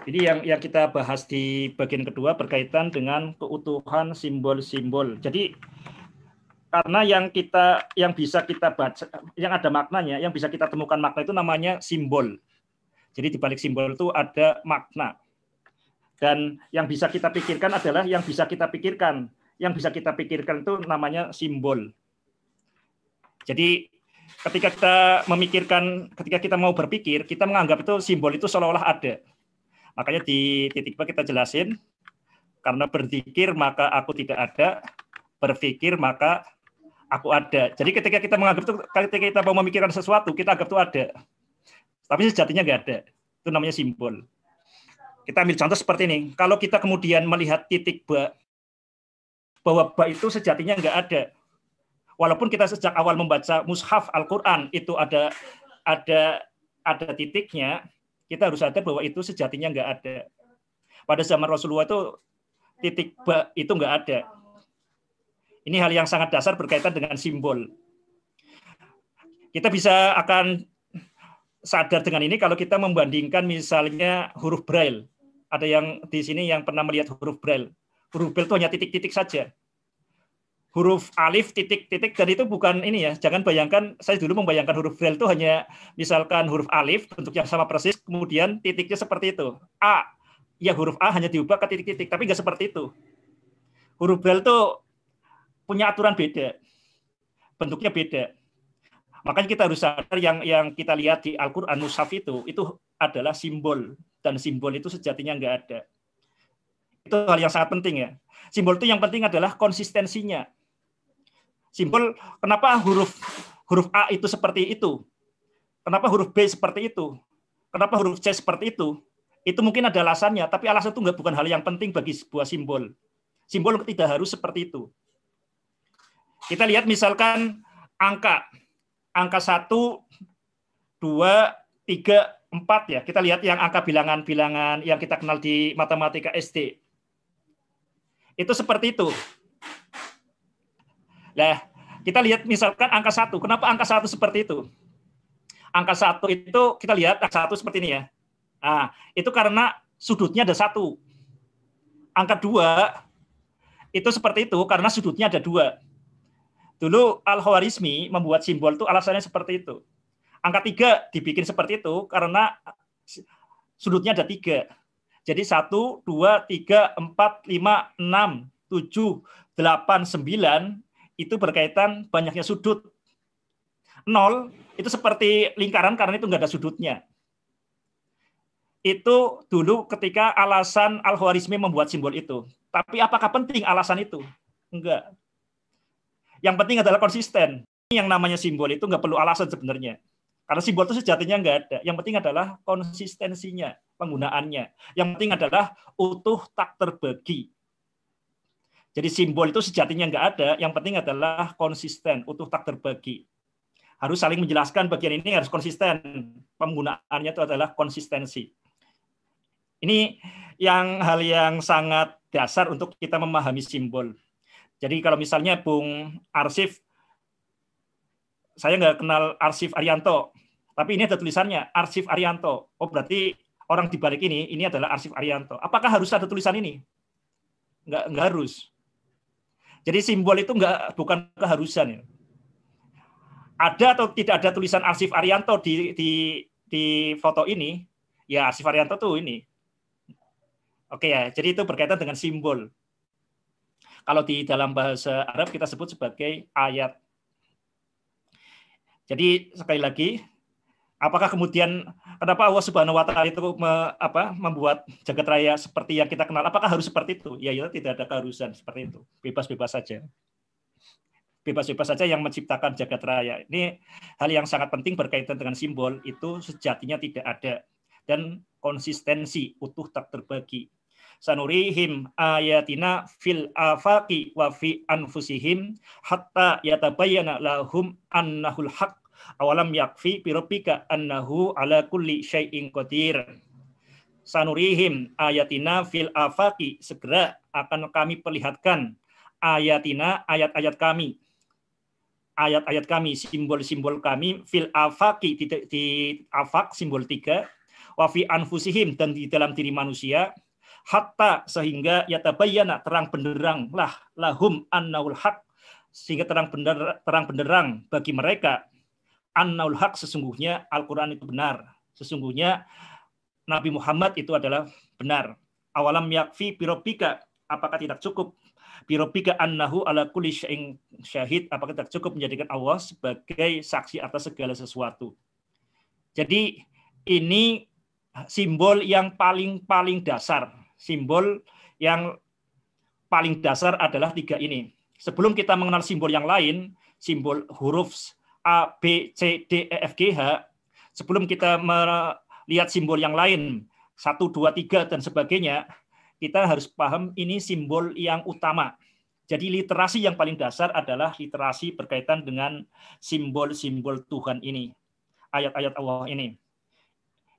Jadi yang kita bahas di bagian kedua berkaitan dengan keutuhan simbol-simbol. Jadi karena yang bisa kita baca, yang ada maknanya, yang bisa kita temukan makna itu namanya simbol. Jadi di balik simbol itu ada makna. Dan yang bisa kita pikirkan adalah yang bisa kita pikirkan. Yang bisa kita pikirkan itu namanya simbol. Jadi ketika kita mau berpikir, kita menganggap itu simbol itu seolah-olah ada. Makanya di titik B kita jelasin, karena berpikir maka aku tidak ada, berpikir maka aku ada. Jadi ketika kita menganggap itu, ketika kita mau memikirkan sesuatu, kita anggap itu ada. Tapi sejatinya nggak ada. Itu namanya simbol. Kita ambil contoh seperti ini. Kalau kita kemudian melihat titik B, bahwa B itu sejatinya nggak ada. Walaupun kita sejak awal membaca mushaf Al-Quran, itu ada titiknya, kita harus sadar bahwa itu sejatinya nggak ada. Pada zaman Rasulullah itu titik B itu nggak ada. Ini hal yang sangat dasar berkaitan dengan simbol. Kita bisa akan sadar dengan ini kalau kita membandingkan misalnya huruf Braille. Ada yang di sini yang pernah melihat huruf Braille. Huruf Braille itu hanya titik-titik saja. Huruf alif titik-titik, dan itu bukan ini ya, jangan bayangkan, saya dulu membayangkan huruf Braille itu hanya misalkan huruf alif bentuknya sama persis, kemudian titiknya seperti itu. A, ya huruf A hanya diubah ke titik-titik, tapi nggak seperti itu. Huruf Braille itu punya aturan beda, bentuknya beda. Makanya kita harus sadar yang kita lihat di Al-Quran Mushaf itu adalah simbol, dan simbol itu sejatinya nggak ada. Itu hal yang sangat penting ya. Simbol itu yang penting adalah konsistensinya. Simbol, kenapa huruf A itu seperti itu? Kenapa huruf B seperti itu? Kenapa huruf C seperti itu? Itu mungkin ada alasannya, tapi alasan itu bukan hal yang penting bagi sebuah simbol. Simbol tidak harus seperti itu. Kita lihat misalkan angka 1, 2, 3, 4 ya. Kita lihat yang angka bilangan-bilangan yang kita kenal di matematika SD. Itu seperti itu. Nah, kita lihat misalkan angka 1. Kenapa angka 1 seperti itu? Angka 1 itu kita lihat angka 1 seperti ini ya. Nah, itu karena sudutnya ada 1. Angka 2 itu seperti itu karena sudutnya ada 2. Dulu Al-Khwarizmi membuat simbol itu alasannya seperti itu. Angka 3 dibikin seperti itu karena sudutnya ada 3. Jadi 1, 2, 3, 4, 5, 6, 7, 8, 9 itu berkaitan banyaknya sudut. 0 itu seperti lingkaran karena itu nggak ada sudutnya. Itu dulu ketika alasan Al-Khwarizmi membuat simbol itu. Tapi apakah penting alasan itu? Enggak. Yang penting adalah konsisten. Yang namanya simbol itu nggak perlu alasan sebenarnya. Karena simbol itu sejatinya nggak ada. Yang penting adalah konsistensinya, penggunaannya. Yang penting adalah utuh tak terbagi. Jadi simbol itu sejatinya nggak ada, yang penting adalah konsisten, utuh tak terbagi. Harus saling menjelaskan bagian ini harus konsisten. Penggunaannya itu adalah konsistensi. Ini hal yang sangat dasar untuk kita memahami simbol. Jadi kalau misalnya Bung Arsif, saya nggak kenal Arsif Arianto, tapi ini ada tulisannya Arsif Arianto. Oh berarti orang di balik ini adalah Arsif Arianto. Apakah harus ada tulisan ini? Nggak harus. Jadi simbol itu bukan keharusan. Ya. Ada atau tidak ada tulisan Arsif Arianto di foto ini, ya Arsif Arianto tuh ini. Oke ya, jadi itu berkaitan dengan simbol. Kalau di dalam bahasa Arab kita sebut sebagai ayat. Jadi sekali lagi, apakah kemudian kenapa Allah Subhanahu wa taala itu membuat jagat raya seperti yang kita kenal? Apakah harus seperti itu? Ya, tidak ada keharusan seperti itu. Bebas-bebas saja. Bebas-bebas saja yang menciptakan jagat raya. Ini hal yang sangat penting berkaitan dengan simbol, itu sejatinya tidak ada. Dan konsistensi, utuh tak terbagi. Sanurihim ayatina fil afaqi wa fi anfusihim hatta yatabayyana lahum annahul haq awalam yakfi bi rabbika annahu ala kulli syai'in qadir. Sanurihim ayatina fil afaqi, segera akan kami perlihatkan ayatina, ayat-ayat kami. Ayat-ayat kami, simbol-simbol kami fil afaqi, di afaq simbol 3, wa fi anfusihim, dan di dalam diri manusia, hatta sehingga yatabayyana terang benderang lah lahum annaul haq, sehingga terang benderang bagi mereka annaul haq, sesungguhnya Al-Qur'an itu benar, sesungguhnya Nabi Muhammad itu adalah benar. Awalam yakfi birobika, apakah tidak cukup birobika annahu ala kulli syai'in syahid, apakah tidak cukup menjadikan Allah sebagai saksi atas segala sesuatu. Jadi ini simbol yang paling dasar. Simbol yang paling dasar adalah 3 ini. Sebelum kita mengenal simbol yang lain, simbol huruf A, B, C, D, E, F, G, H, sebelum kita lihat simbol yang lain 1, 2, 3 dan sebagainya, kita harus paham ini simbol yang utama. Jadi literasi yang paling dasar adalah literasi berkaitan dengan simbol-simbol Tuhan ini, ayat-ayat Allah ini.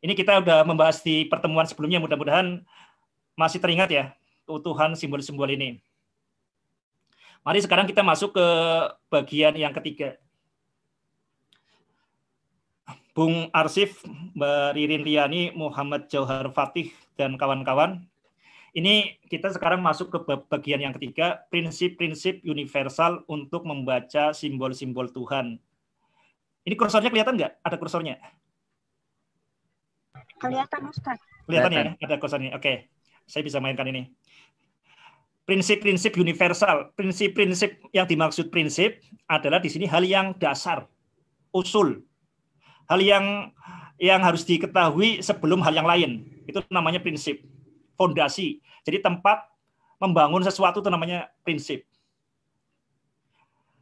Ini kita udah membahas di pertemuan sebelumnya, mudah-mudahan masih teringat ya keutuhan simbol-simbol ini. Mari sekarang kita masuk ke bagian yang ketiga. Bung Arsif, Mbak Ririn Liani, Muhammad Jauhar Fatih, dan kawan-kawan. Ini kita sekarang masuk ke bagian yang ketiga, prinsip-prinsip universal untuk membaca simbol-simbol Tuhan. Ini kursornya kelihatan nggak? Ada kursornya? Kelihatan, Ustaz. Kelihatan ya? Ada kursornya. Oke, saya bisa mainkan ini. Prinsip-prinsip universal. Prinsip-prinsip yang dimaksud prinsip adalah di sini hal yang dasar, usul. Hal yang harus diketahui sebelum hal yang lain. Itu namanya prinsip. Fondasi. Jadi tempat membangun sesuatu itu namanya prinsip.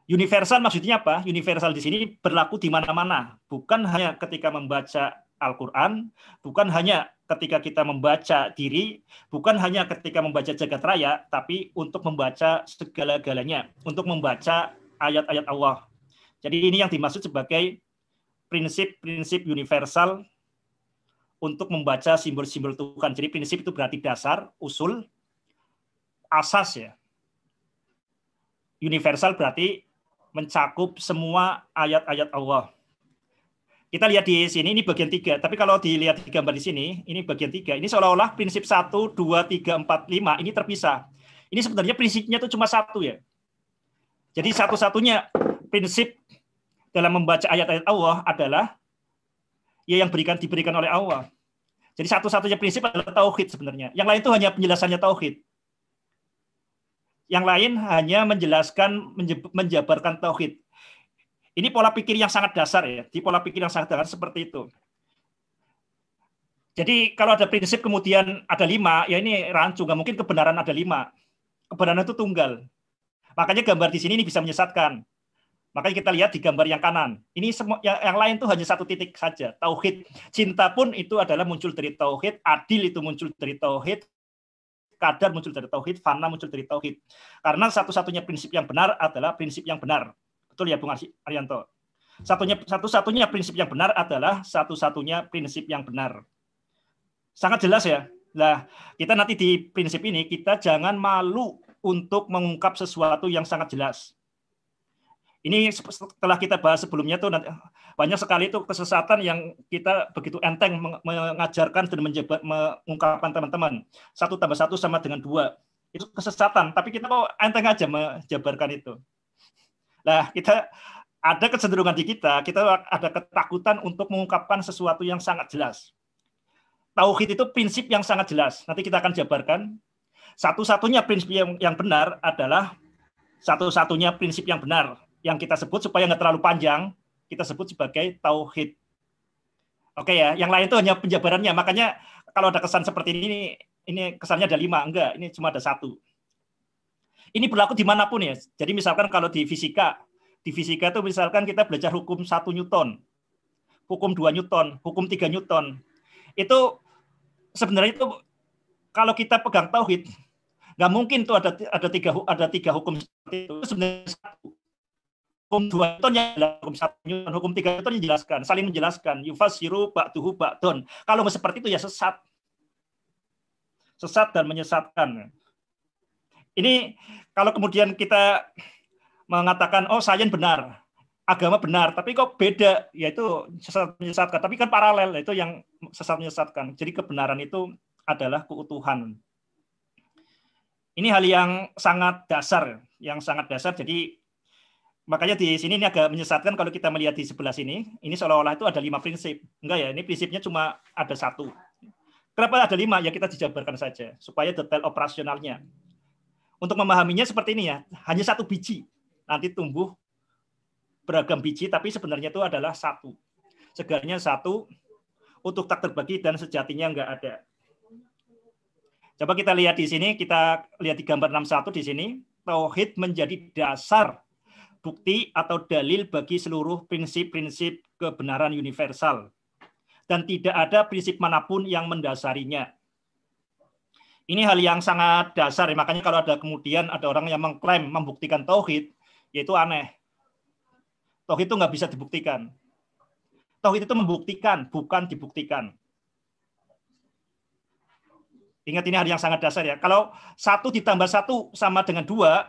Universal maksudnya apa? Universal di sini berlaku di mana-mana. Bukan hanya ketika membaca Al-Quran, bukan hanya ketika kita membaca diri, bukan hanya ketika membaca jagat raya, tapi untuk membaca segala-galanya. Untuk membaca ayat-ayat Allah. Jadi ini yang dimaksud sebagai prinsip-prinsip universal untuk membaca simbol-simbol Tuhan. Jadi prinsip itu berarti dasar, usul, asas ya. Universal berarti mencakup semua ayat-ayat Allah. Kita lihat di sini, ini bagian 3. Tapi kalau dilihat di gambar di sini, ini bagian 3. Ini seolah-olah prinsip 1, 2, 3, 4, 5, ini terpisah. Ini sebenarnya prinsipnya itu cuma 1 ya. Jadi satu-satunya prinsip dalam membaca ayat-ayat Allah adalah ya yang diberikan oleh Allah. Jadi satu-satunya prinsip adalah tauhid sebenarnya. Yang lain itu hanya penjelasannya tauhid. Yang lain hanya menjelaskan, menjabarkan tauhid. Ini pola pikir yang sangat dasar ya. Di pola pikir yang sangat dasar seperti itu. Jadi kalau ada prinsip kemudian ada 5, ya ini rancu. Nggak mungkin kebenaran ada 5. Kebenaran itu tunggal. Makanya gambar di sini ini bisa menyesatkan. Makanya kita lihat di gambar yang kanan. Ini semua yang lain itu hanya 1 titik saja. Tauhid. Cinta pun itu adalah muncul dari tauhid. Adil itu muncul dari tauhid. Kadar muncul dari tauhid. Fana muncul dari tauhid. Karena satu-satunya prinsip yang benar adalah prinsip yang benar. Betul ya Bung Arianto? Satu-satunya prinsip yang benar adalah satu-satunya prinsip yang benar. Sangat jelas ya. Nah, kita nanti di prinsip ini kita jangan malu untuk mengungkap sesuatu yang sangat jelas. Ini setelah kita bahas sebelumnya tuh banyak sekali itu kesesatan yang kita begitu enteng mengajarkan dan mengungkapkan teman-teman. 1 + 1 sama dengan 2. Itu kesesatan, tapi kita kok enteng aja menjabarkan itu. Nah, kita ada kecenderungan di kita ada ketakutan untuk mengungkapkan sesuatu yang sangat jelas. Tauhid itu prinsip yang sangat jelas. Nanti kita akan jabarkan. Satu-satunya prinsip yang benar adalah satu-satunya prinsip yang benar. Yang kita sebut supaya nggak terlalu panjang, kita sebut sebagai tauhid. Oke ya, yang lain itu hanya penjabarannya. Makanya kalau ada kesan seperti ini kesannya ada 5. Enggak, ini cuma ada 1. Ini berlaku dimanapun ya. Jadi misalkan kalau di fisika itu misalkan kita belajar hukum 1 Newton, hukum 2 Newton, hukum 3 Newton. Itu sebenarnya itu kalau kita pegang tauhid, nggak mungkin tuh ada tiga hukum seperti itu. Sebenarnya 1. Hukum 2 Newton yang hukum 1 Newton, hukum 3 Newton yang jelaskan, saling menjelaskan. Yufasiru ba'duhu ba'dun. Kalau nggak seperti itu ya sesat. Sesat dan menyesatkan. Ini kalau kemudian kita mengatakan, oh sains benar. agama benar, tapi kok beda, yaitu sesat menyesatkan. Tapi kan paralel, itu yang sesat menyesatkan. Jadi kebenaran itu adalah keutuhan. Ini hal yang sangat dasar, Jadi makanya di sini ini agak menyesatkan kalau kita melihat di sebelah sini. Ini seolah-olah itu ada 5 prinsip. Enggak ya, ini prinsipnya cuma ada 1. Kenapa ada 5? Ya kita dijabarkan saja supaya detail operasionalnya. Untuk memahaminya seperti ini ya, hanya 1 biji. Nanti tumbuh beragam biji, tapi sebenarnya itu adalah 1. Segarnya 1, utuh tak terbagi dan sejatinya enggak ada. Coba kita lihat di sini, kita lihat di gambar 61 di sini, tauhid menjadi dasar bukti atau dalil bagi seluruh prinsip-prinsip kebenaran universal. Dan tidak ada prinsip manapun yang mendasarinya. Ini hal yang sangat dasar, makanya kalau ada kemudian ada orang yang mengklaim membuktikan tauhid, yaitu aneh. Tauhid itu nggak bisa dibuktikan. Tauhid itu membuktikan, bukan dibuktikan. Ingat ini hal yang sangat dasar ya. Kalau 1 ditambah 1 sama dengan 2,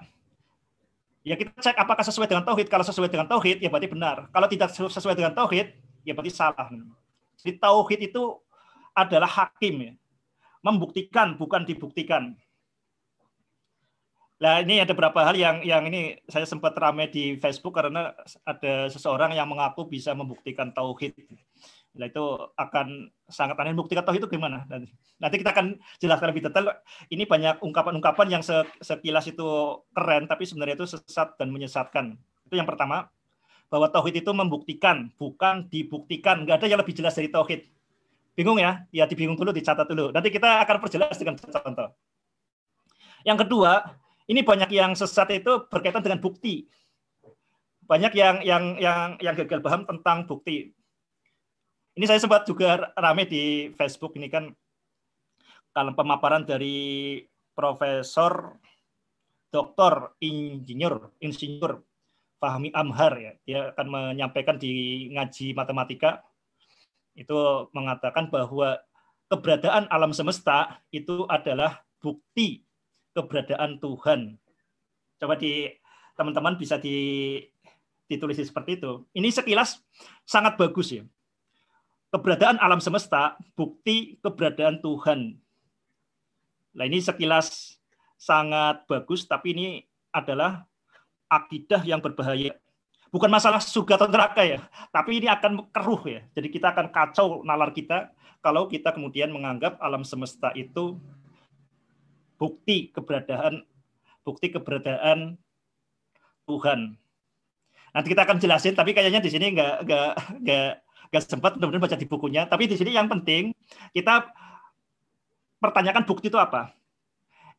ya kita cek apakah sesuai dengan tauhid. Kalau sesuai dengan tauhid, ya berarti benar. Kalau tidak sesuai dengan tauhid, ya berarti salah. Jadi tauhid itu adalah hakim ya. Membuktikan, bukan dibuktikan. Nah, ini ada beberapa hal yang ini saya sempat ramai di Facebook karena ada seseorang yang mengaku bisa membuktikan tauhid. Nah, itu akan sangat aneh. Membuktikan tauhid itu gimana? Nanti kita akan jelaskan lebih detail. Ini banyak ungkapan-ungkapan yang sekilas itu keren, tapi sebenarnya itu sesat dan menyesatkan. Itu yang pertama, bahwa tauhid itu membuktikan, bukan dibuktikan. Nggak ada yang lebih jelas dari tauhid. Bingung ya? Ya dibingung dulu, dicatat dulu. Nanti kita akan perjelas dengan contoh. Yang kedua, ini banyak yang sesat itu berkaitan dengan bukti. Banyak yang gagal paham tentang bukti. Ini saya sempat juga ramai di Facebook ini kan kalau pemaparan dari Profesor Dr. Insinyur Fahmi Amhar ya. Dia akan menyampaikan di ngaji matematika itu mengatakan bahwa keberadaan alam semesta itu adalah bukti keberadaan Tuhan. Coba teman-teman bisa ditulis seperti itu. Ini sekilas sangat bagus ya. Keberadaan alam semesta, bukti keberadaan Tuhan. Nah ini sekilas sangat bagus, tapi ini adalah akidah yang berbahaya. Bukan masalah surga atau neraka ya, tapi ini akan keruh ya. Jadi kita akan kacau nalar kita kalau kita kemudian menganggap alam semesta itu bukti keberadaan Tuhan. Nanti kita akan jelasin, tapi kayaknya di sini nggak sempat benar-benar baca di bukunya. Tapi di sini yang penting kita pertanyakan bukti itu apa.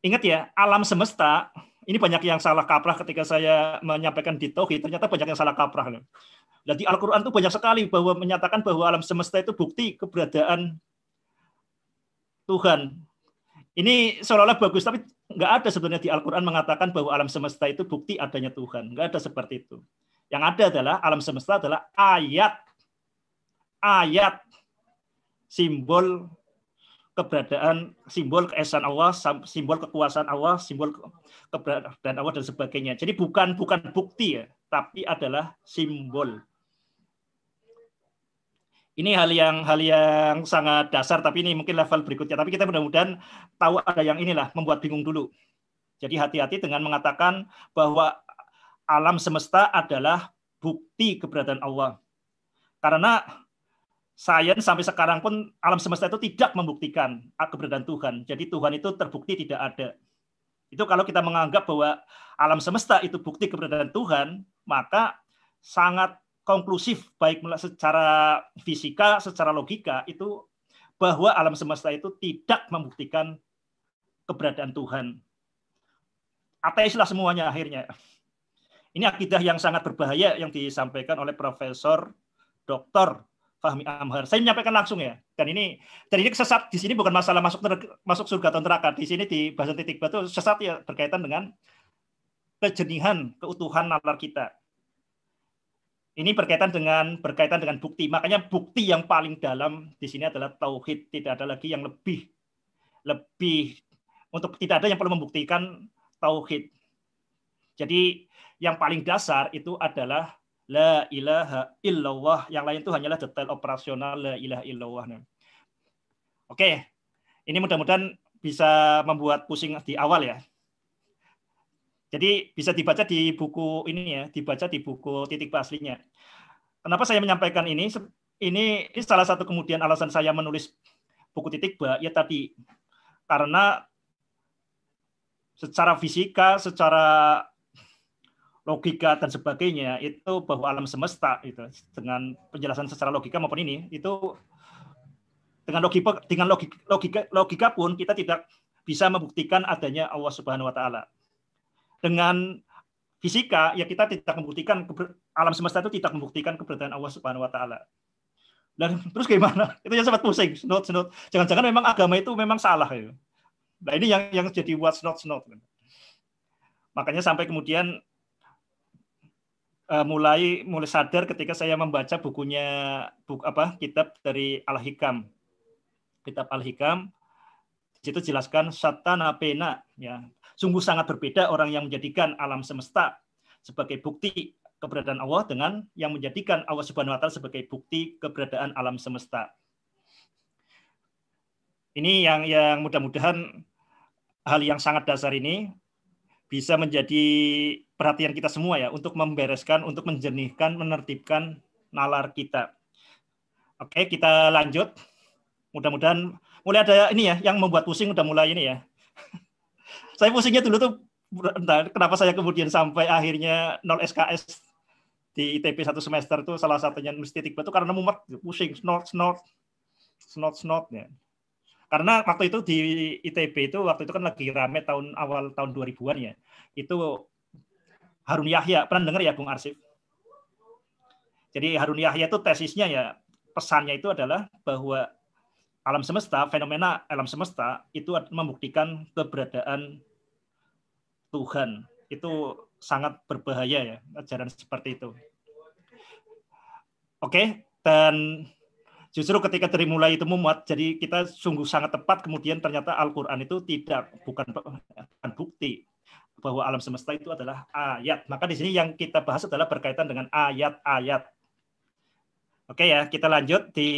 Ingat ya, alam semesta ini banyak yang salah kaprah ketika saya menyampaikan di tauhid. Ternyata banyak yang salah kaprah. Nah, di Al-Quran itu banyak sekali bahwa menyatakan bahwa alam semesta itu bukti keberadaan Tuhan. Ini seolah-olah bagus, tapi nggak ada sebenarnya di Al-Quran mengatakan bahwa alam semesta itu bukti adanya Tuhan. Nggak ada seperti itu. Yang ada adalah alam semesta adalah ayat simbol keberadaan, simbol keesaan Allah, simbol kekuasaan Allah, simbol keberadaan Allah dan sebagainya. Jadi bukan bukti ya, tapi adalah simbol. Ini hal yang sangat dasar, tapi ini mungkin level berikutnya. Tapi kita mudah-mudahan tahu ada yang inilah membuat bingung dulu. Jadi hati-hati dengan mengatakan bahwa alam semesta adalah bukti keberadaan Allah. Karena sains sampai sekarang pun alam semesta itu tidak membuktikan keberadaan Tuhan. Jadi Tuhan itu terbukti tidak ada. Itu kalau kita menganggap bahwa alam semesta itu bukti keberadaan Tuhan, maka sangat konklusif baik secara fisika, secara logika itu bahwa alam semesta itu tidak membuktikan keberadaan Tuhan. Ateislah semuanya akhirnya. Ini akidah yang sangat berbahaya yang disampaikan oleh Profesor Dr. Fahmi Amhar. Saya menyampaikan langsung ya. Dan ini sesat di sini bukan masalah masuk surga atau neraka. Di sini di bahasa titik batu sesat ya berkaitan dengan kejenihan, keutuhan nalar kita. Ini berkaitan dengan bukti. Makanya bukti yang paling dalam di sini adalah tauhid. Tidak ada lagi yang lebih untuk tidak ada yang perlu membuktikan tauhid. Jadi yang paling dasar itu adalah La ilaha illallah. Yang lain itu hanyalah detail operasional la ilaha illallah. Oke, ini mudah-mudahan bisa membuat pusing di awal ya. Jadi bisa dibaca di buku ini ya, dibaca di buku titik aslinya. Kenapa saya menyampaikan ini? Ini salah satu kemudian alasan saya menulis buku titik ba ya tadi karena secara fisika, secara logika dan sebagainya itu bahwa alam semesta itu dengan penjelasan secara logika maupun ini itu dengan logika pun kita tidak bisa membuktikan adanya Allah Subhanahu wa taala. Dengan fisika ya kita tidak membuktikan alam semesta itu tidak membuktikan keberadaan Allah Subhanahu wa taala. Dan terus gimana? Itu yang sempat pusing, snot. Jangan-jangan memang agama itu memang salah ya. Nah, ini yang jadi what's not. Makanya sampai kemudian mulai sadar ketika saya membaca kitab dari Al-Hikam. Kitab Al-Hikam di situ jelaskan satana pena ya. Sungguh sangat berbeda orang yang menjadikan alam semesta sebagai bukti keberadaan Allah dengan yang menjadikan Allah Subhanahu wa taala sebagai bukti keberadaan alam semesta. Ini yang mudah-mudahan hal yang sangat dasar ini bisa menjadi perhatian kita semua ya untuk membereskan, untuk menjernihkan, menertibkan nalar kita. Oke, kita lanjut. Mudah-mudahan mulai ada ini ya yang membuat pusing udah mulai ini ya. Saya pusingnya dulu tuh entah kenapa saya kemudian sampai akhirnya 0 SKS di ITB 1 semester itu salah satunya mesti titik itu karena mumet, pusing, snot ya. Karena waktu itu di ITB itu waktu itu kan lagi rame awal tahun 2000-an ya. Itu Harun Yahya, pernah dengar ya Bung Arsif? Jadi Harun Yahya itu tesisnya ya, pesannya itu adalah bahwa alam semesta, fenomena alam semesta itu membuktikan keberadaan Tuhan. Itu sangat berbahaya ya, ajaran seperti itu. Oke, dan justru ketika dari mulai itu memuat, jadi kita sungguh sangat tepat kemudian ternyata Al-Quran itu bukan bukti bahwa alam semesta itu adalah ayat. Maka di sini yang kita bahas adalah berkaitan dengan ayat-ayat. Oke ya, kita lanjut di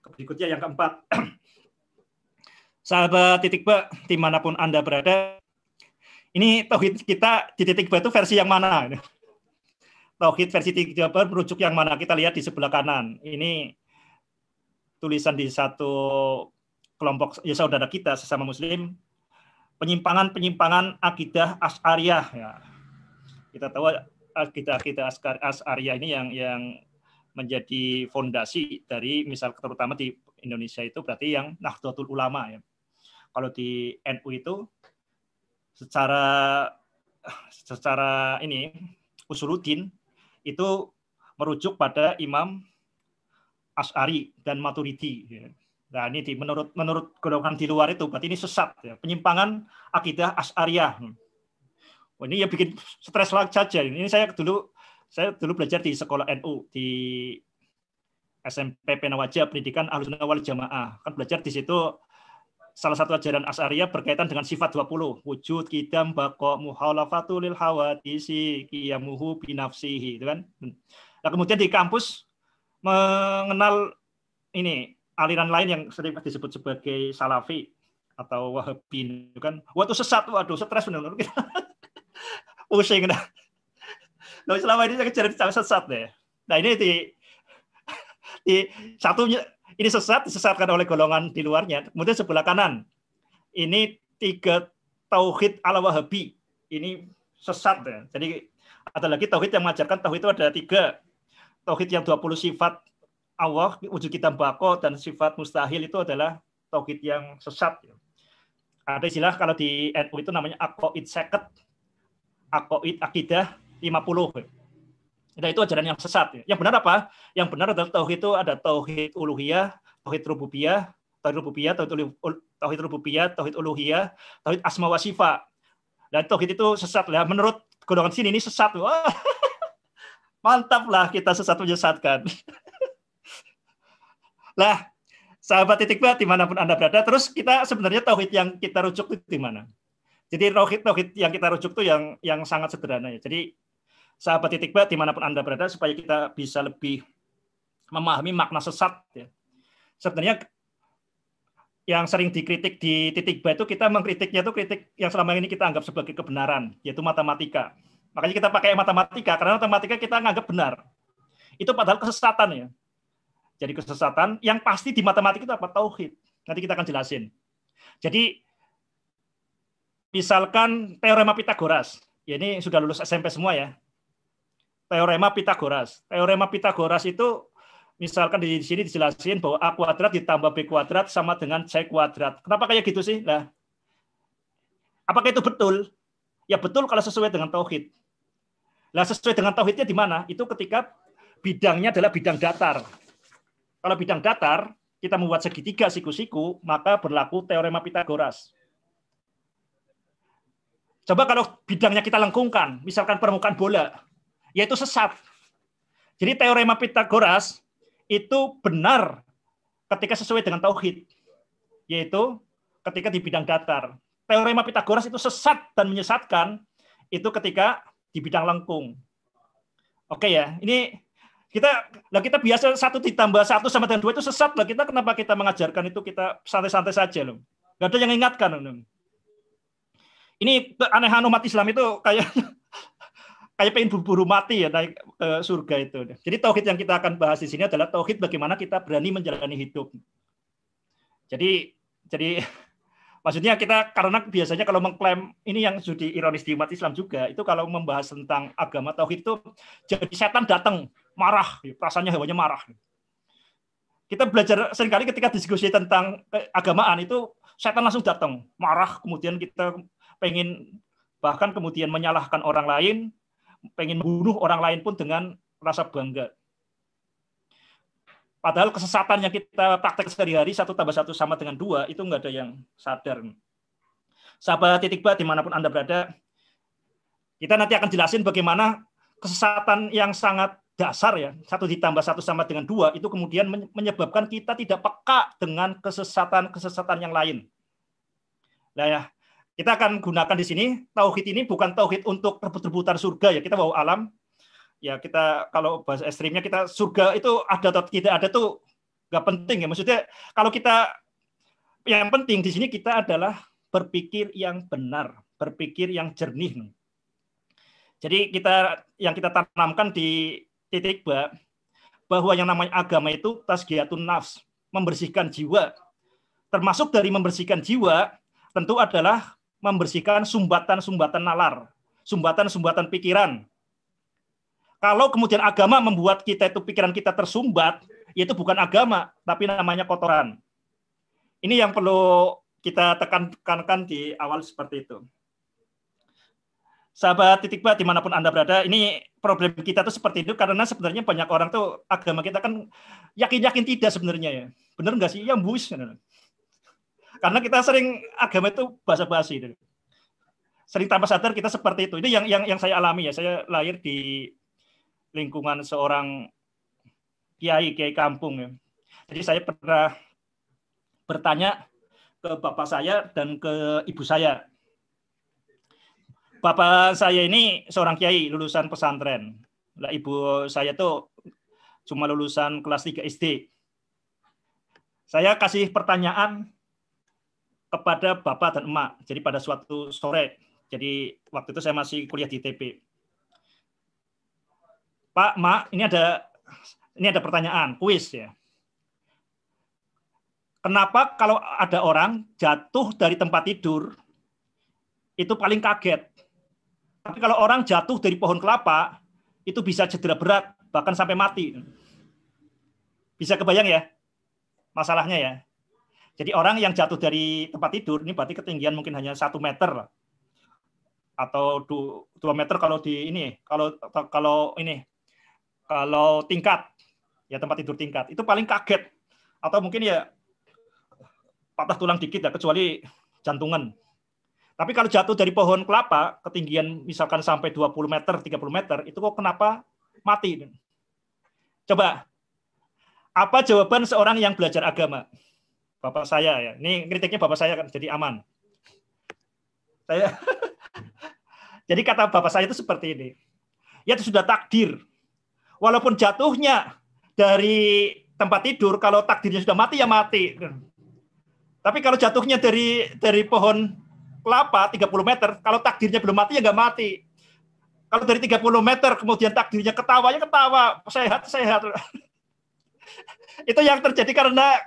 berikutnya yang keempat. Sahabat titik ba, dimanapun Anda berada, ini tauhid kita di titik ba itu versi yang mana? Tauhid versi titik ba merujuk yang mana? Kita lihat di sebelah kanan. Ini tulisan di satu kelompok ya saudara kita sesama Muslim, penyimpangan akidah Asy'ariyah. Ya. Kita tahu akidah Asy'ariyah ini yang menjadi fondasi dari misal terutama di Indonesia itu berarti yang Nahdlatul Ulama ya. Kalau di NU itu secara ini Usuluddin itu merujuk pada Imam Asy'ari dan Maturidi. Nah ini menurut golongan di luar itu berarti ini sesat ya. Penyimpangan akidah Asy'ariyah. Ini ya bikin stres saja. Ini saya dulu belajar di sekolah NU di SMP Penawaja Pendidikan Ahlussunnah wal Jamaah. Kan belajar di situ salah satu ajaran Asy'ariyah berkaitan dengan sifat 20, wujud, qidam, baqa, muhalafatul lil hawadisi, qiyamuhu bi nafsihi, itu kan. Nah, kemudian di kampus mengenal ini aliran lain yang sering disebut sebagai Salafi atau Wahabi itu kan. Wah, itu sesat, waduh, stres benar-benar. Pusing dah. Loh, selama ini saya kejar sesat deh. Nah, ini di satunya ini disesatkan oleh golongan di luarnya. Kemudian sebelah kanan, ini 3 tauhid ala Wahabi. Ini sesat ya. Jadi ada lagi tauhid yang mengajarkan tauhid itu ada 3. Tauhid yang 20 sifat Allah, wujud kita bako dan sifat mustahil itu adalah tauhid yang sesat. Ada istilah kalau di NU itu namanya aqaid 50, aqaid akidah 50. Nah, itu ajaran yang sesat. Yang benar apa? Yang benar adalah tauhid itu ada tauhid uluhiyah, tauhid rububiyah, tauhid rububiyah, tauhid uluhiyah, tauhid asma wa sifat. Dan tauhid itu sesat lah. Menurut golongan sini ini sesat. Wah, mantap lah kita sesat menyesatkan. Lah, sahabat titik ba dimanapun Anda berada, terus kita sebenarnya tauhid yang kita rujuk itu di mana? Jadi tauhid yang kita rujuk itu yang sangat sederhana ya. Jadi sahabat titik ba dimanapun Anda berada, supaya kita bisa lebih memahami makna sesat. Ya. Sebenarnya yang sering dikritik di titik ba itu, kita mengkritiknya itu kritik yang selama ini kita anggap sebagai kebenaran, yaitu matematika. Makanya kita pakai matematika, karena matematika kita anggap benar. Itu padahal kesesatan ya. Jadi kesesatan yang pasti di matematika itu apa? Tauhid. Nanti kita akan jelasin. Jadi misalkan teorema Pitagoras. Ya, ini sudah lulus SMP semua ya. Teorema Pitagoras. Teorema Pitagoras itu misalkan di sini dijelasin bahwa A kuadrat ditambah B kuadrat sama dengan C kuadrat. Kenapa kayak gitu sih? Nah, apakah itu betul? Ya betul kalau sesuai dengan tauhid. Nah, sesuai dengan tauhidnya di mana? Itu ketika bidangnya adalah bidang datar. Kalau bidang datar, kita membuat segitiga siku-siku, maka berlaku teorema Pitagoras. Coba kalau bidangnya kita lengkungkan, misalkan permukaan bola, yaitu sesat. Jadi teorema Pitagoras itu benar ketika sesuai dengan tauhid, yaitu ketika di bidang datar. Teorema Pitagoras itu sesat dan menyesatkan itu ketika di bidang lengkung. Oke ya, ini kita biasa 1 ditambah 1 sama dengan 2 itu sesat lah. Kenapa kita mengajarkan itu, kita santai-santai saja loh. Gak ada yang ingatkan loh. Ini keanehan umat Islam itu kayak pengen buru-buru mati ya, naik ke surga itu. Jadi tauhid yang kita akan bahas di sini adalah tauhid bagaimana kita berani menjalani hidup. Jadi maksudnya kita, karena biasanya kalau mengklaim, ini yang sudah ironis di umat Islam juga, itu kalau membahas tentang agama tauhid itu jadi setan datang marah, rasanya hawanya marah. Kita belajar seringkali ketika diskusi tentang keagamaan itu setan langsung datang marah, kemudian kita pengen bahkan kemudian menyalahkan orang lain, pengen membunuh orang lain pun dengan rasa bangga. Padahal kesesatan yang kita praktek sehari-hari 1 tambah 1 sama dengan 2 itu nggak ada yang sadar. Sahabat titik ba dimanapun Anda berada, kita nanti akan jelasin bagaimana kesesatan yang sangat dasar ya, 1 ditambah 1 sama dengan 2 itu kemudian menyebabkan kita tidak peka dengan kesesatan yang lain. Nah ya, kita akan gunakan di sini tauhid ini bukan tauhid untuk rebut-rebutan surga ya, kita bawa alam. Ya kita kalau bahasa ekstrimnya kita surga itu ada atau tidak ada tuh nggak penting ya. Maksudnya kalau kita, yang penting di sini kita adalah berpikir yang benar, berpikir yang jernih. Jadi yang kita tanamkan di titik ba, bahwa yang namanya agama itu tazkiyatun nafs, membersihkan jiwa. Termasuk dari membersihkan jiwa tentu adalah membersihkan sumbatan-sumbatan nalar, sumbatan-sumbatan pikiran. Kalau kemudian agama membuat kita itu pikiran kita tersumbat, itu bukan agama, tapi namanya kotoran. Ini yang perlu kita tekankan di awal seperti itu. Sahabat titik ba dimanapun Anda berada, ini problem kita tuh seperti itu karena sebenarnya banyak orang tuh agama kita kan yakin-yakin tidak sebenarnya ya. Benar nggak sih? Ya bus. Karena kita sering agama itu basa-basi. Sering tanpa sadar kita seperti itu. Ini yang saya alami ya. Saya lahir di lingkungan seorang kiai kampung ya. Jadi saya pernah bertanya ke bapak saya dan ke ibu saya. Bapak saya ini seorang kiai lulusan pesantren. Nah, ibu saya tuh cuma lulusan kelas 3 SD. Saya kasih pertanyaan kepada bapak dan emak. Jadi pada suatu sore, jadi waktu itu saya masih kuliah di TP. Pak, Mak, ini ada pertanyaan, kuis ya. Kenapa kalau ada orang jatuh dari tempat tidur itu paling kaget? Tapi kalau orang jatuh dari pohon kelapa itu bisa cedera berat, bahkan sampai mati. Bisa kebayang ya masalahnya ya. Jadi orang yang jatuh dari tempat tidur ini berarti ketinggian mungkin hanya 1 meter lah. Atau 2 meter kalau di ini, kalau tingkat ya, tempat tidur tingkat itu paling kaget, atau mungkin ya patah tulang dikit ya, kecuali jantungan. Tapi kalau jatuh dari pohon kelapa ketinggian misalkan sampai 20 meter, 30 meter, itu kok kenapa mati? Coba, apa jawaban seorang yang belajar agama? Bapak saya ya, ini kritiknya bapak saya kan jadi aman. Jadi kata bapak saya itu seperti ini. ya itu sudah takdir. Walaupun jatuhnya dari tempat tidur, kalau takdirnya sudah mati ya mati. Tapi kalau jatuhnya dari pohon kelapa 30 meter, kalau takdirnya belum mati ya nggak mati. Kalau dari 30 meter kemudian takdirnya ketawa ya ketawa, sehat. Itu yang terjadi karena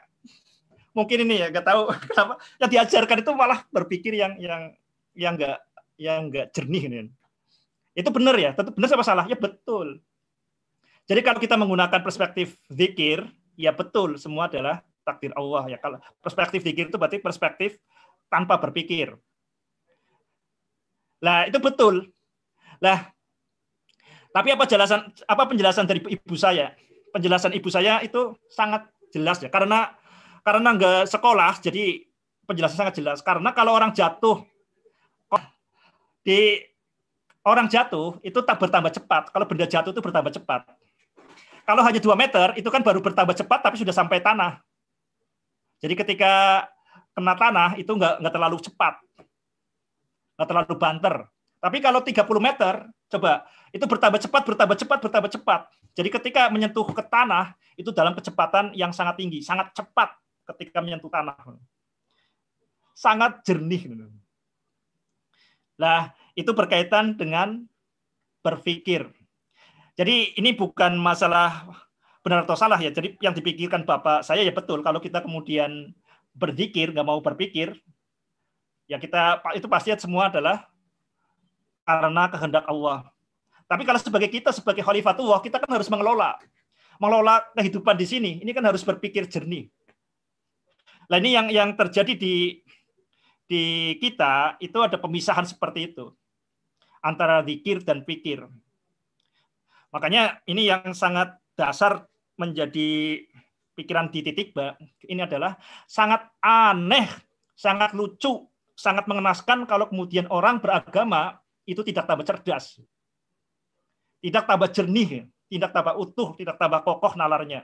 mungkin ini ya nggak tahu kenapa yang diajarkan itu malah berpikir yang nggak jernih ini. Itu benar ya, tentu benar apa salah? Ya betul. Jadi kalau kita menggunakan perspektif zikir, ya betul semua adalah takdir Allah ya. Kalau perspektif zikir itu berarti perspektif tanpa berpikir. Lah itu betul. Lah, tapi apa penjelasan dari ibu saya? Penjelasan ibu saya itu sangat jelas ya, karena nggak sekolah, jadi penjelasan sangat jelas. Karena kalau orang jatuh itu tak bertambah cepat. Kalau benda jatuh itu bertambah cepat. Kalau hanya 2 meter itu kan baru bertambah cepat, tapi sudah sampai tanah. Jadi ketika kena tanah itu nggak terlalu cepat, nggak terlalu banter. Tapi kalau 30 meter, coba, itu bertambah cepat. Jadi ketika menyentuh ke tanah, itu dalam kecepatan yang sangat tinggi, sangat cepat ketika menyentuh tanah. Sangat jernih. Nah, itu berkaitan dengan berpikir. Jadi ini bukan masalah benar atau salah ya. Jadi yang dipikirkan Bapak saya ya betul. Kalau kita kemudian berzikir, nggak mau berpikir, ya kita itu pasti semua adalah karena kehendak Allah. Tapi kalau sebagai Khalifatullah, kita kan harus mengelola kehidupan di sini. Ini kan harus berpikir jernih. Nah ini yang terjadi di kita itu ada pemisahan seperti itu antara zikir dan pikir. Makanya ini yang sangat dasar menjadi pikiran di titik Ba. Ini adalah sangat aneh, sangat lucu, sangat mengenaskan kalau kemudian orang beragama itu tidak tambah cerdas, tidak tambah jernih, tidak tambah utuh, tidak tambah kokoh nalarnya.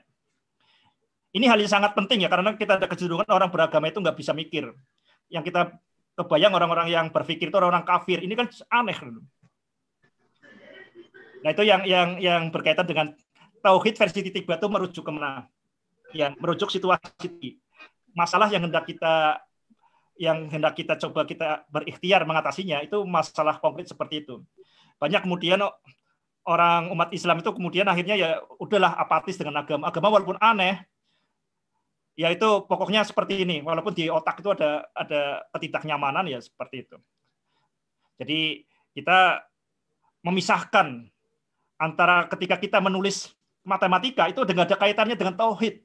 Ini hal yang sangat penting ya, karena kita ada kecenderungan orang beragama itu nggak bisa mikir. Yang kita kebayang orang-orang yang berpikir itu orang-orang kafir. Ini kan aneh. Nah itu yang berkaitan dengan tauhid versi titik batu merujuk kemana? Ya, merujuk situasi masalah yang hendak kita coba kita berikhtiar mengatasinya, itu masalah konkret seperti itu. Banyak kemudian orang umat Islam itu kemudian akhirnya ya udahlah apatis dengan agama walaupun aneh, ya itu pokoknya seperti ini, walaupun di otak itu ada ketidaknyamanan ya seperti itu. Jadi kita memisahkan antara ketika kita menulis matematika itu tidak ada kaitannya dengan tauhid.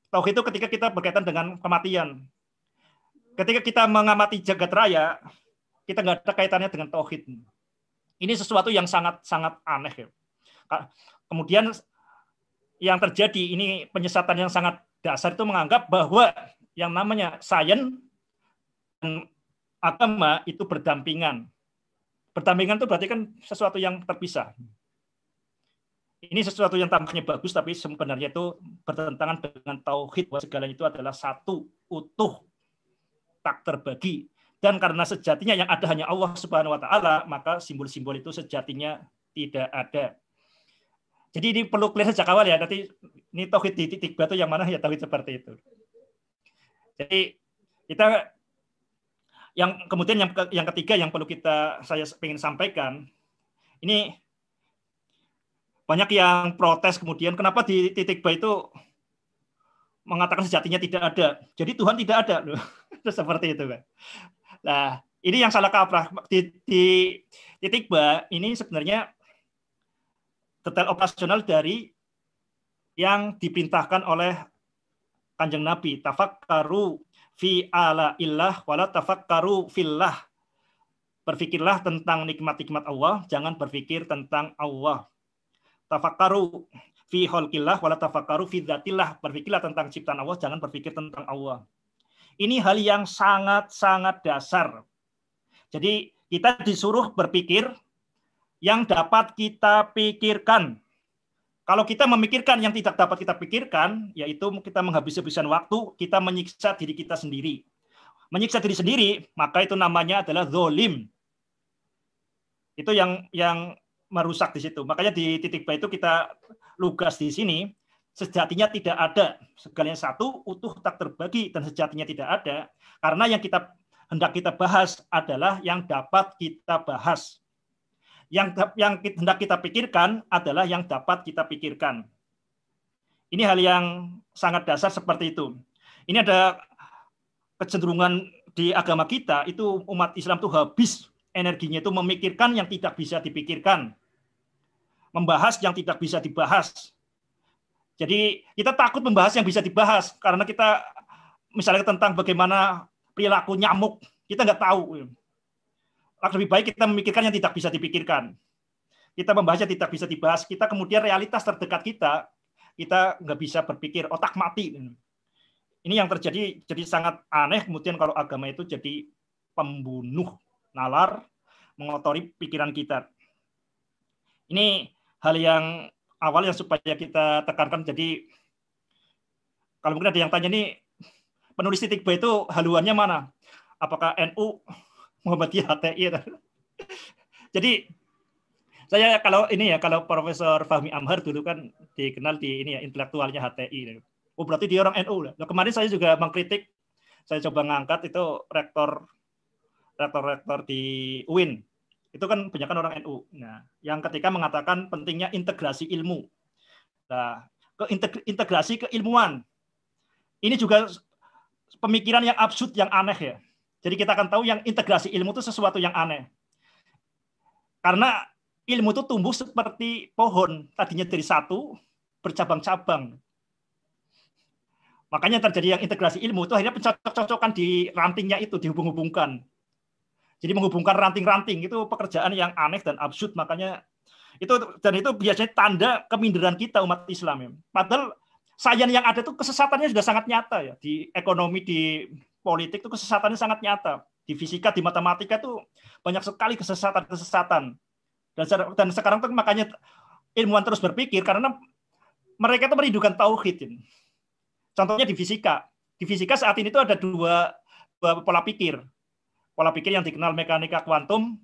Tauhid itu ketika kita berkaitan dengan kematian. Ketika kita mengamati jagat raya, kita nggak ada kaitannya dengan tauhid. Ini sesuatu yang sangat aneh. Ya. Kemudian yang terjadi ini penyesatan yang sangat dasar itu menganggap bahwa yang namanya sains dan agama itu berdampingan. Berdampingan itu berarti kan sesuatu yang terpisah. Ini sesuatu yang tampaknya bagus, tapi sebenarnya itu bertentangan dengan tauhid, bahwa segalanya itu adalah satu, utuh, tak terbagi. Dan karena sejatinya yang ada hanya Allah Subhanahu wa Ta'ala, maka simbol-simbol itu sejatinya tidak ada. Jadi ini perlu clear sejak awal ya. Nanti ini tauhid di titik batu yang mana ya tauhid seperti itu. Jadi kita yang kemudian yang ketiga yang perlu saya ingin sampaikan, ini banyak yang protes kemudian kenapa di titik ba itu mengatakan sejatinya tidak ada. Jadi Tuhan tidak ada loh. Seperti itu kan. Nah, ini yang salah kaprah. Di titik ba ini sebenarnya detail operasional dari yang diperintahkan oleh Kanjeng Nabi, tafakkaru fi ala illah wala tafakkaru fillah. Berpikirlah tentang nikmat-nikmat Allah, jangan berpikir tentang Allah. Tafakkaru fi khalqillah wala tafakkaru fi dzatillah. Berpikirlah tentang ciptaan Allah, jangan berpikir tentang Allah. Ini hal yang sangat-sangat dasar. Jadi kita disuruh berpikir yang dapat kita pikirkan. Kalau kita memikirkan yang tidak dapat kita pikirkan, yaitu kita menghabis-habisan waktu, kita menyiksa diri kita sendiri. Menyiksa diri sendiri, maka itu namanya adalah zolim. Itu yang merusak di situ. Makanya di titik B itu kita lugas di sini, sejatinya tidak ada, segalanya satu, utuh tak terbagi, dan sejatinya tidak ada, karena yang kita hendak kita bahas adalah yang dapat kita bahas. Yang hendak kita pikirkan adalah yang dapat kita pikirkan. Ini hal yang sangat dasar seperti itu. Ini ada kecenderungan di agama kita, itu umat Islam itu habis energinya itu memikirkan yang tidak bisa dipikirkan, membahas yang tidak bisa dibahas. Jadi kita takut membahas yang bisa dibahas, karena kita misalnya tentang bagaimana perilaku nyamuk, kita nggak tahu. Lebih baik kita memikirkan yang tidak bisa dipikirkan. Kita membahas yang tidak bisa dibahas, kita kemudian realitas terdekat kita nggak bisa berpikir, otak mati. Ini yang terjadi, jadi sangat aneh kemudian kalau agama itu jadi pembunuh nalar, mengotori pikiran kita. Ini hal yang awal yang supaya kita tekankan. Jadi kalau mungkin ada yang tanya nih, penulis titik B itu haluannya mana? Apakah NU, Muhammadiyah, HTI? Jadi saya kalau Profesor Fahmi Amhar dulu kan dikenal di ini ya, intelektualnya HTI. Oh berarti dia orang NU. Nah, kemarin saya juga mengkritik, saya coba ngangkat itu rektor di UIN. Itu kan banyak orang NU. Nah, yang ketika mengatakan pentingnya integrasi ilmu. Nah, integrasi keilmuan. Ini juga pemikiran yang absurd, yang aneh ya. Jadi kita akan tahu yang integrasi ilmu itu sesuatu yang aneh. Karena ilmu itu tumbuh seperti pohon, tadinya dari satu, bercabang-cabang. Makanya terjadi yang integrasi ilmu itu akhirnya pencocok-cocokan di rantingnya itu, dihubung-hubungkan. Jadi menghubungkan ranting-ranting itu pekerjaan yang aneh dan absurd. Makanya itu biasanya tanda keminderan kita umat Islam ya. Padahal sains yang ada itu kesesatannya sudah sangat nyata ya. Di ekonomi, di politik itu kesesatannya sangat nyata. Di fisika, di matematika itu banyak sekali kesesatan-kesesatan. Dan sekarang tuh makanya ilmuwan terus berpikir karena mereka itu merindukan tauhid. Contohnya di fisika. Di fisika saat ini itu ada dua pola pikir. Pola pikir yang dikenal mekanika kuantum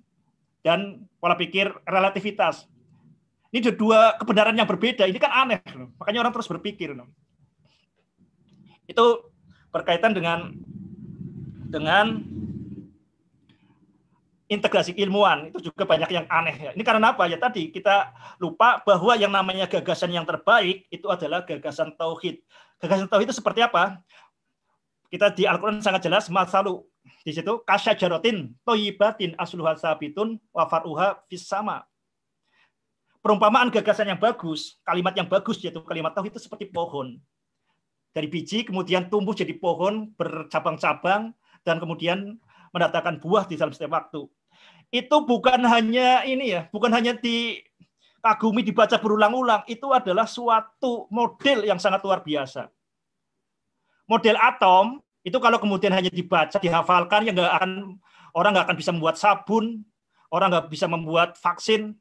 dan pola pikir relativitas. Ini dua kebenaran yang berbeda. Ini kan aneh. Makanya orang terus berpikir. Itu berkaitan dengan integrasi ilmuwan. Itu juga banyak yang aneh. Ini karena apa? Ya tadi kita lupa bahwa yang namanya gagasan yang terbaik itu adalah gagasan tauhid. Gagasan tauhid itu seperti apa? Kita di Al-Quran sangat jelas, masalu. Di situ kasyajarotin toyibatin asluha sabitun wa faruha fis sama. Perumpamaan gagasan yang bagus, kalimat yang bagus yaitu kalimat tauhid itu seperti pohon. Dari biji kemudian tumbuh jadi pohon bercabang-cabang dan kemudian mendatangkan buah di dalam setiap waktu. Itu bukan hanya bukan hanya dikagumi, dibaca berulang-ulang, itu adalah suatu model yang sangat luar biasa. Model atom itu kalau kemudian hanya dibaca, dihafalkan, orang nggak akan bisa membuat sabun, orang nggak bisa membuat vaksin.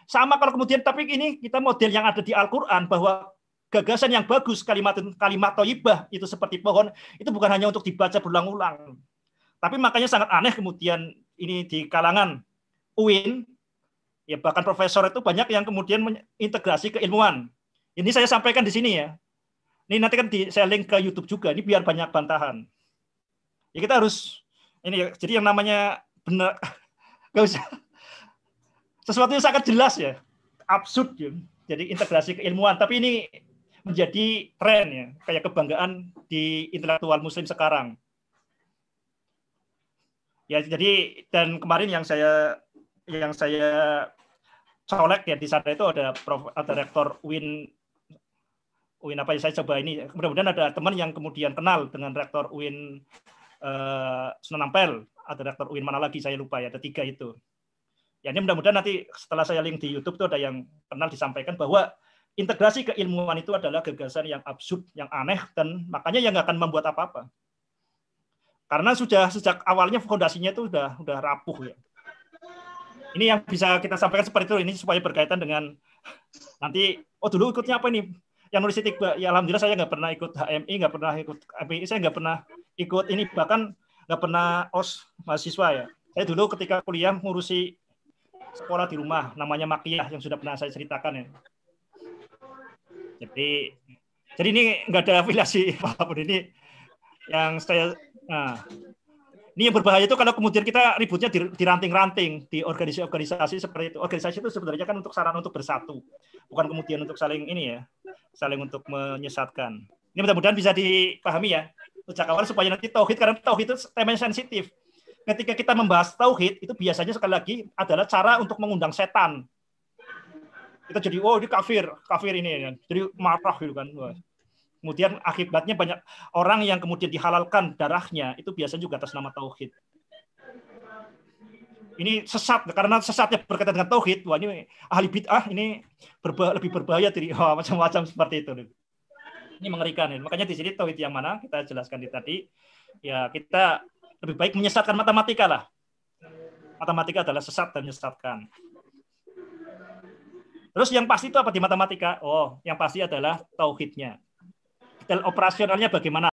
Sama kalau kemudian, tapi ini kita model yang ada di Al-Quran bahwa gagasan yang bagus, kalimat thayyibah itu seperti pohon, itu bukan hanya untuk dibaca berulang-ulang. Tapi makanya sangat aneh kemudian ini di kalangan UIN, ya bahkan profesor itu banyak yang kemudian mengintegrasi keilmuan. Ini saya sampaikan di sini ya. Ini nanti kan saya link ke YouTube juga, ini biar banyak bantahan. Ya kita harus, jadi yang namanya benar, nggak usah. Sesuatu yang sangat jelas ya, absurd ya. Jadi integrasi keilmuan, tapi ini menjadi tren ya, kayak kebanggaan di intelektual muslim sekarang. Ya jadi, dan kemarin yang saya colek ya di sana itu ada rektor UIN apa ya, saya coba ini, mudah-mudahan ada teman yang kemudian kenal dengan rektor UIN Sunan Ampel, ada rektor UIN mana lagi saya lupa ya, ada 3 itu. Ya ini mudah-mudahan nanti setelah saya link di YouTube itu ada yang kenal, disampaikan bahwa integrasi keilmuan itu adalah gagasan yang absurd, yang aneh, dan makanya yang nggak akan membuat apa-apa. Karena sudah sejak awalnya fondasinya itu udah rapuh ya. Ini yang bisa kita sampaikan seperti itu, ini supaya berkaitan dengan nanti, dulu ikutnya apa ini? Yang nulis titik, ya alhamdulillah saya nggak pernah ikut HMI, nggak pernah ikut API, saya nggak pernah ikut ini, bahkan nggak pernah OS mahasiswa ya. Saya dulu ketika kuliah ngurusi sekolah di rumah, namanya makiyah yang sudah pernah saya ceritakan ya. Jadi ini nggak ada afiliasi apapun ini yang saya. Nah, ini yang berbahaya itu kalau kemudian kita ributnya di ranting-ranting, di organisasi-organisasi seperti itu. Organisasi itu sebenarnya kan untuk sarana untuk bersatu, bukan kemudian untuk saling ini ya, saling untuk menyesatkan. Ini mudah-mudahan bisa dipahami ya, sejak awal supaya nanti tauhid, karena tauhid itu temanya sensitif. Ketika kita membahas tauhid, itu biasanya sekali lagi adalah cara untuk mengundang setan. Kita jadi, oh ini kafir ini, jadi marah gitu kan. Kemudian akibatnya banyak orang yang kemudian dihalalkan darahnya, itu biasanya juga atas nama tauhid. Ini sesat, karena sesatnya berkaitan dengan tauhid. Wah, ini ahli bid'ah, ini lebih berbahaya dari macam-macam seperti itu. Ini mengerikan. Makanya di sini tauhid yang mana kita jelaskan tadi, ya kita lebih baik menyesatkan matematika lah. Matematika adalah sesat dan menyesatkan. Terus yang pasti itu apa di matematika? Oh, yang pasti adalah tauhidnya. Detail operasionalnya bagaimana?